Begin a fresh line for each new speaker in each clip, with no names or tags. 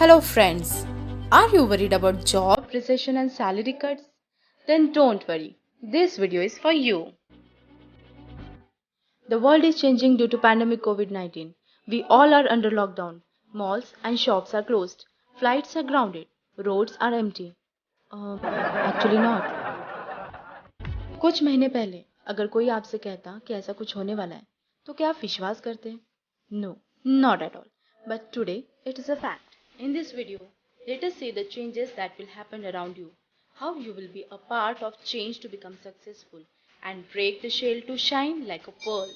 Hello friends, are you worried about job recession and salary cuts? Then don't worry, this video is for you. The world is changing due to pandemic COVID-19. We all are under lockdown. Malls and shops are closed. Flights are grounded. Roads are empty. Actually not. कुछ महीने पहले अगर कोई आपसे कहता कि ऐसा कुछ होने वाला है, तो क्या आप विश्वास करते? No, not at all. But today it is a fact. In this video, let us see the changes that will happen around you, how you will be a part of change to become successful and break the shell to shine like a pearl.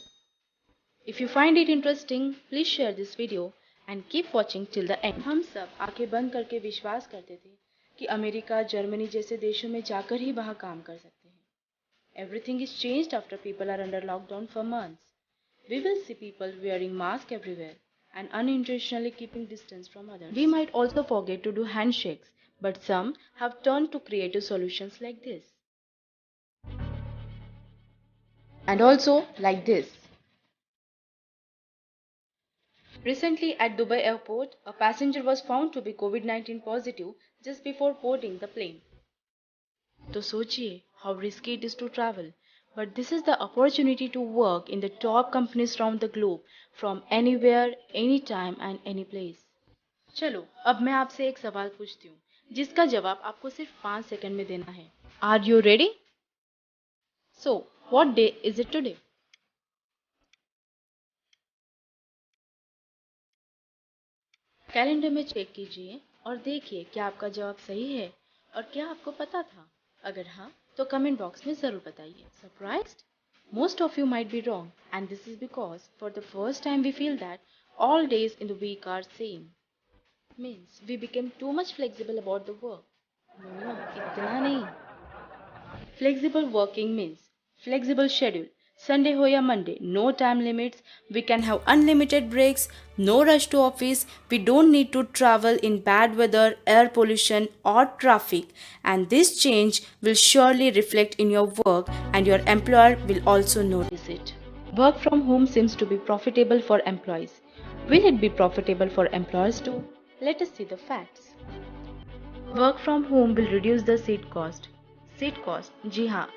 If you find it interesting, please share this video and keep watching till the end. हम सब आंखें बंद करके विश्वास करते थे कि America, Germany जैसे देशों में जाकर ही वहाँ काम कर सकते हैं. Everything is changed after people are under lockdown for months. We will see people wearing masks everywhere and unintentionally keeping distance from others. We might also forget to do handshakes, but some have turned to creative solutions like this. And also like this. Recently at Dubai airport, a passenger was found to be COVID-19 positive just before boarding the plane. तो सोचिए how risky it is to travel, but this is the opportunity to work in the top companies around the globe from anywhere, anytime and any place. चलो अब मैं आपसे एक सवाल पूछती हूँ जिसका जवाब आपको सिर्फ 5 सेकंड में देना है. Are you ready? So, what day is it today? Calendar में चेक कीजिए और देखिए क्या आपका जवाब सही है और क्या आपको पता था. अगर हाँ तो कमेंट बॉक्स में जरूर बताइए. Surprised? Most of you might be wrong, and this is because for the first time we feel that all days in the week are same. Means we became too much flexible about the work. No, इतना नहीं. Flexible working means flexible schedule. Sunday ho ya Monday, no time limits. We can have unlimited breaks, no rush to office. We don't need to travel in bad weather, air pollution, or traffic. And this change will surely reflect in your work, and your employer will also notice it. Work from home seems to be profitable for employees. Will it be profitable for employers too? Let us see the facts. Work from home will reduce the seat cost. Seat cost, जी हाँ,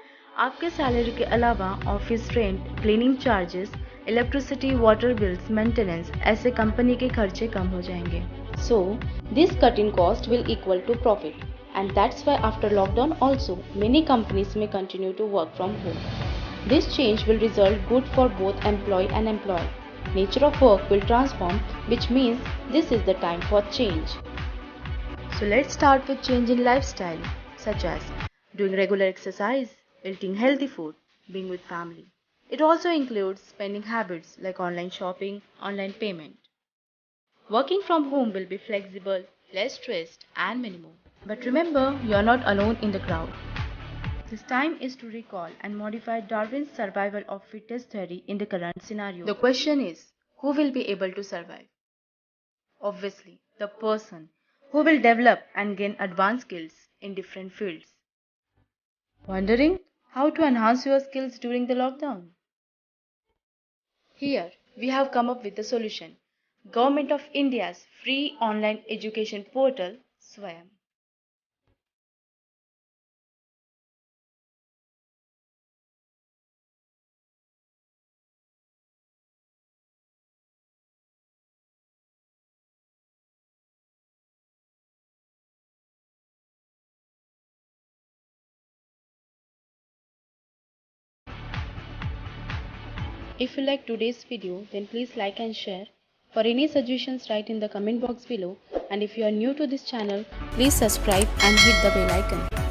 आपके salary के अलावा office rent, cleaning charges, electricity, water bills, maintenance, ऐसे company के खर्चे कम हो जाएंगे. So this cut in cost will equal to profit, and that's why after lockdown also many companies में continue to work from home. This change will result good for both employ and employ. Nature of work will transform, which means this is the time for change. So let's start with change in lifestyle, such as doing regular exercise, eating healthy food, being with family. It also includes spending habits like online shopping, online payment. Working from home will be flexible, less stressed, and many more. But remember, you're not alone in the crowd. This time is to recall and modify Darwin's survival of fittest theory in the current scenario. The question is, who will be able to survive? Obviously, the person who will develop and gain advanced skills in different fields. Wondering how to enhance your skills during the lockdown? Here, we have come up with a solution. Government of India's free online education portal, Swayam. If you like today's video, then please like and share. For any suggestions, write in the comment box below. And if you are new to this channel, please subscribe and hit the bell icon.